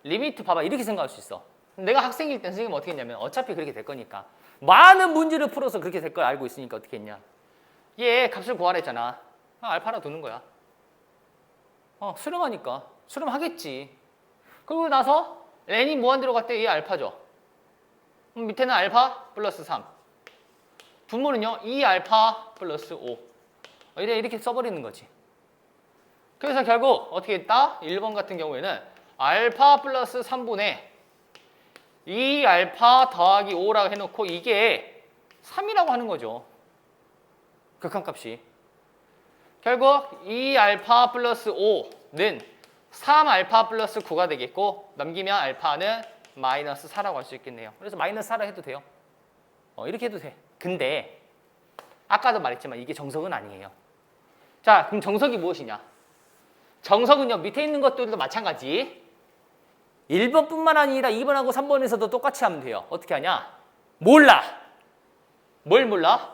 리미트 봐봐. 이렇게 생각할 수 있어. 내가 학생일 때 선생님은 어떻게 했냐면 어차피 그렇게 될 거니까 많은 문제를 풀어서 그렇게 될 걸 알고 있으니까 어떻게 했냐? 얘 값을 구하라 했잖아. 알파라 두는 거야. 수렴하니까. 수렴하겠지. 그러고 나서 n이 무한대로 갈 때 얘 알파죠. 그럼 밑에는 알파 플러스 3. 분모는요 2알파 플러스 5. 이렇게 써버리는 거지. 그래서 결국 어떻게 했다? 1번 같은 경우에는 알파 플러스 3분의 2알파 더하기 5라고 해놓고 이게 3이라고 하는 거죠. 극한값이. 결국 2알파 플러스 5는 3알파 플러스 9가 되겠고 넘기면 알파는 마이너스 4라고 할 수 있겠네요. 그래서 마이너스 4라 해도 돼요. 이렇게 해도 돼. 근데 아까도 말했지만 이게 정석은 아니에요. 자, 그럼 정석이 무엇이냐? 정석은요. 밑에 있는 것들도 마찬가지. 1번뿐만 아니라 2번하고 3번에서도 똑같이 하면 돼요. 어떻게 하냐? 몰라. 뭘 몰라?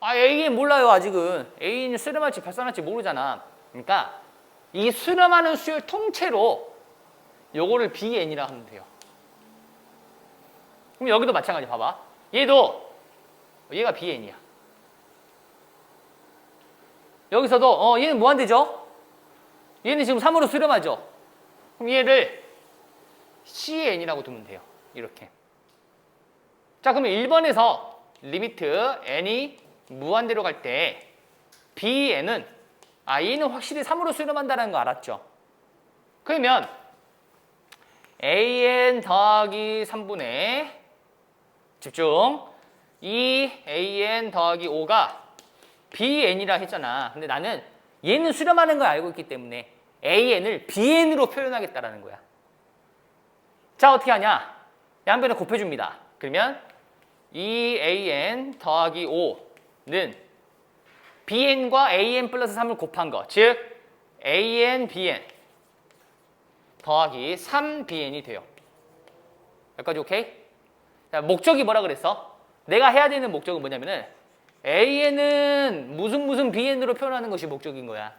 AN 몰라요, 아직은. AN이 수렴할지 발산할지 모르잖아. 그러니까 이 수렴하는 수열 통째로 요거를 BN이라 하면 돼요. 그럼 여기도 마찬가지 봐봐. 얘가 BN이야. 여기서도 얘는 무한대죠? 얘는 지금 3으로 수렴하죠? 그럼 얘를 CN이라고 두면 돼요. 이렇게. 자, 그러면 1번에서 리미트 n이 무한대로 갈 때 BN은 얘는 확실히 3으로 수렴한다는 거 알았죠? 그러면 AN 더하기 3분의 집중 2AN 더하기 5가 BN이라 했잖아. 근데 나는 얘는 수렴하는 걸 알고 있기 때문에 AN을 BN으로 표현하겠다라는 거야. 자, 어떻게 하냐? 양변을 곱해줍니다. 그러면 2AN 더하기 5는 BN과 AN 플러스 3을 곱한 거. 즉 AN, BN 더하기 3BN이 돼요. 여기까지 오케이? 자, 목적이 뭐라 그랬어? 내가 해야 되는 목적은 뭐냐면은 AN은 무슨 BN으로 표현하는 것이 목적인 거야.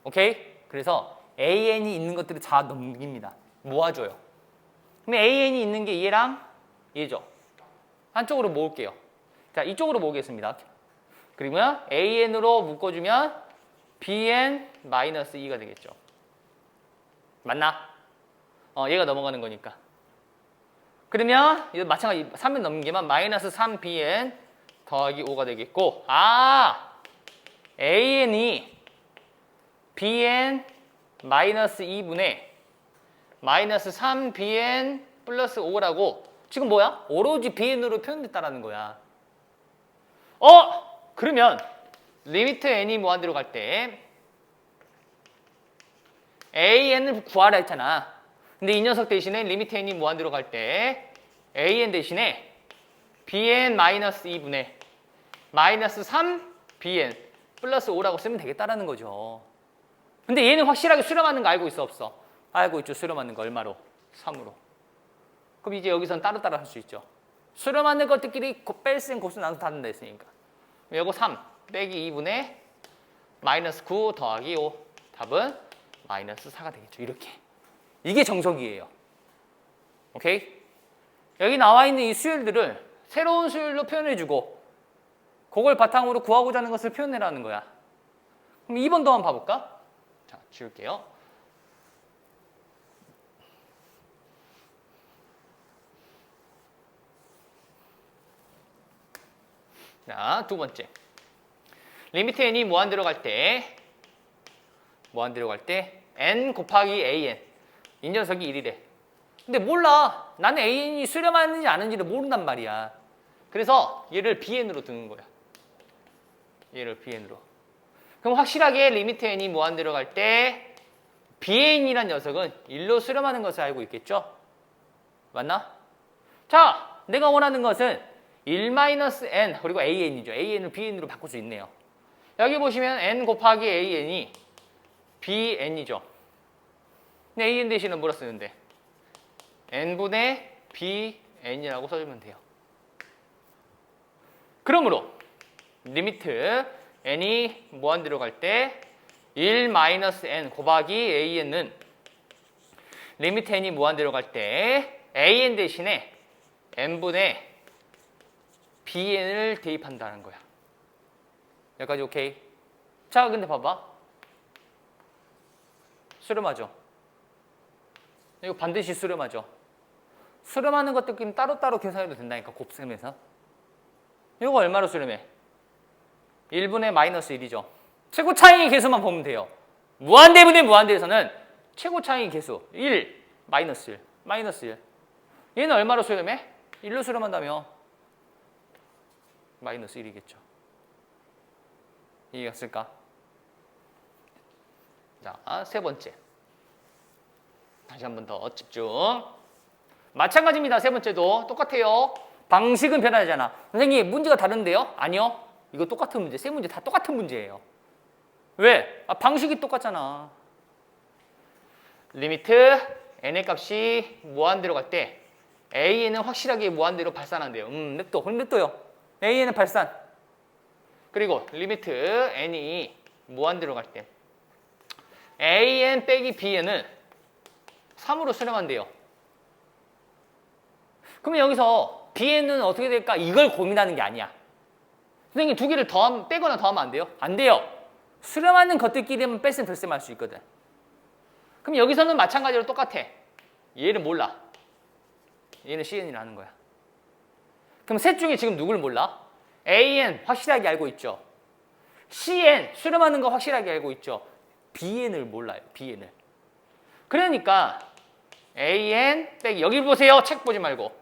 오케이? 그래서 AN이 있는 것들을 다 넘깁니다. 모아줘요. 그럼 AN이 있는 게 얘랑 얘죠. 한쪽으로 모을게요. 자, 이쪽으로 모으겠습니다. 그러면 AN으로 묶어주면 BN-2가 되겠죠. 맞나? 얘가 넘어가는 거니까. 그러면 이거 마찬가지 3을 넘기면 마이너스 3BN 더하기 5가 되겠고, AN이 BN 마이너스 2분의 마이너스 3BN 플러스 5라고 지금 뭐야? 오로지 BN으로 표현됐다라는 거야. 그러면 리미트 n이 무한대로 갈 때 AN을 구하라 했잖아. 근데 이 녀석 대신에 리미트 n이 무한대로 갈 때 AN 대신에 BN-2분의 마이너스 3BN 플러스 5라고 쓰면 되겠다라는 거죠. 근데 얘는 확실하게 수렴하는 거 알고 있어, 없어? 알고 있죠. 수렴하는 거 얼마로? 3으로. 그럼 이제 여기서는 따로따로 할 수 있죠. 수렴하는 것들끼리 뺄셈 곱셈 나눠서 다 된다 했으니까. 요거 3 빼기 2분의 마이너스 9 더하기 5. 답은 마이너스 4가 되겠죠. 이렇게. 이게 정석이에요. 오케이? 여기 나와 있는 이 수열들을 새로운 수열로 표현해주고 그걸 바탕으로 구하고자 하는 것을 표현해라는 거야. 그럼 2번도 한번 봐볼까? 자, 지울게요. 자, 두 번째. 리미트 n이 무한대로 갈 때 n 곱하기 an. 이 녀석이 1이래. 근데 몰라. 나는 an이 수렴하는지 아는지를 모른단 말이야. 그래서 얘를 bn으로 두는 거야. 얘를 bn으로. 그럼 확실하게 리미트 n이 무한대로 갈 때 bn이란 녀석은 1로 수렴하는 것을 알고 있겠죠? 맞나? 자, 내가 원하는 것은 1-n 그리고 an이죠. an을 bn으로 바꿀 수 있네요. 여기 보시면 n 곱하기 an이 bn이죠. 근데 an 대신은 뭐라 쓰는데? n분의 bn이라고 써주면 돼요. 그러므로 리미트 n이 무한대로 갈 때 1-n 곱하기 an은 리미트 n이 무한대로 갈 때 an 대신에 n분의 bn을 대입한다는 거야. 여기까지 오케이? 자, 근데 봐봐. 수렴하죠? 이거 반드시 수렴하죠? 수렴하는 것들끼리 따로따로 계산해도 된다니까, 곱셈해서. 이거 얼마로 수렴해? 1분의 마이너스 1이죠. 최고 차이 개수만 보면 돼요. 무한대분의 무한대에서는 최고 차이 개수 1, 마이너스 1, 마이너스 1. 얘는 얼마로 수렴해? 1로 수렴한다며 마이너스 1이겠죠. 이해가 쓸까? 자, 세 번째. 다시 한 번 더 집중. 마찬가지입니다. 세 번째도 똑같아요. 방식은 변하잖아. 선생님, 문제가 다른데요? 아니요. 이거 똑같은 문제. 세 문제 다 똑같은 문제예요. 왜? 방식이 똑같잖아. 리미트 n의 값이 무한대로 갈 때 a는 확실하게 무한대로 발산한대요. 냅둬. 그럼 냅둬요. a는 발산. 그리고 리미트 n이 무한대로 갈 때 an 빼기 bn은 3으로 수렴한대요. 그러면 여기서 bn은 어떻게 될까? 이걸 고민하는 게 아니야. 선생님 두 개를 빼거나 더하면 안 돼요? 안 돼요. 수렴하는 것들끼리만 뺐으면 덜셈할 수 있거든. 그럼 여기서는 마찬가지로 똑같아. 얘를 몰라. 얘는 cn이라는 거야. 그럼 셋 중에 지금 누굴 몰라? an 확실하게 알고 있죠. cn 수렴하는 거 확실하게 알고 있죠. bn을 몰라요. bn을. 그러니까 an 빼기 여기 보세요. 책 보지 말고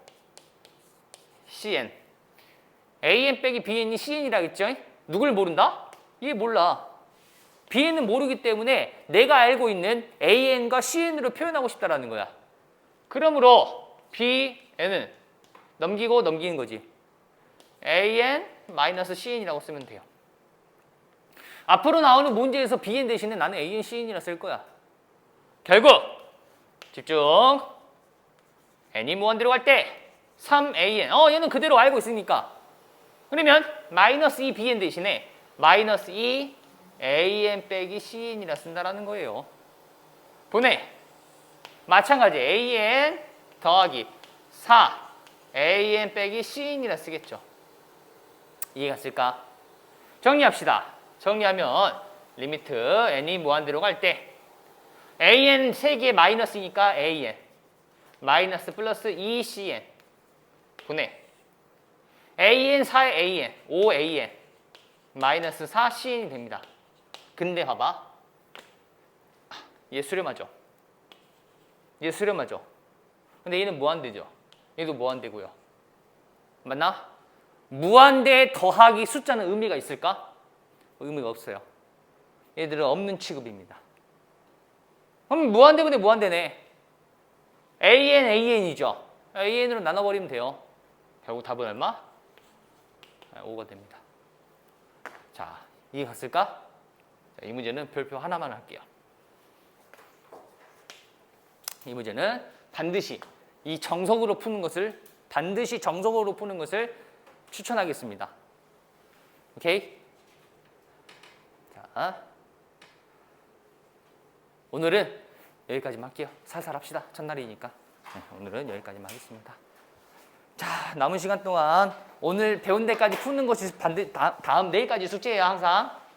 cn an 빼기 bn이 cn이라 했죠. 누굴 모른다? 얘 몰라. bn은 모르기 때문에 내가 알고 있는 an과 cn으로 표현하고 싶다라는 거야. 그러므로 bn은 넘기고 넘기는 거지. an-cn이라고 쓰면 돼요. 앞으로 나오는 문제에서 bn 대신에 나는 an, cn이라 쓸 거야. 결국 집중. n이 무한대로 갈 때 3an. 얘는 그대로 알고 있으니까. 그러면 마이너스 2bn 대신에 마이너스 2an 빼기 cn이라 쓴다라는 거예요. 보내. 마찬가지 an 더하기 4an 빼기 cn이라 쓰겠죠. 이해가 쓸까? 정리합시다. 정리하면 리미트 n이 무한대로 갈 때 an 3개 마이너스니까 an 마이너스 플러스 2cn 보내. an 4의 an 5an 마이너스 4cn이 됩니다. 근데 봐봐. 얘 수렴하죠. 얘 수렴하죠. 근데 얘는 무한대죠. 얘도 무한대고요. 맞나? 무한대 더하기 숫자는 의미가 있을까? 의미가 없어요. 얘들은 없는 취급입니다. 그럼 무한대분의 무한대네. an이죠. an으로 나눠버리면 돼요. 결국 답은 얼마? 5가 됩니다. 자, 이해가 갔을까? 자, 이 문제는 별표 하나만 할게요. 이 문제는 반드시 이 정석으로 푸는 것을 추천하겠습니다. 오케이? 자, 오늘은 여기까지만 할게요. 살살 합시다. 첫날이니까. 오늘은 여기까지만 하겠습니다. 자, 남은 시간 동안 오늘 배운 데까지 푸는 것이 다음 내일까지 숙제예요, 항상.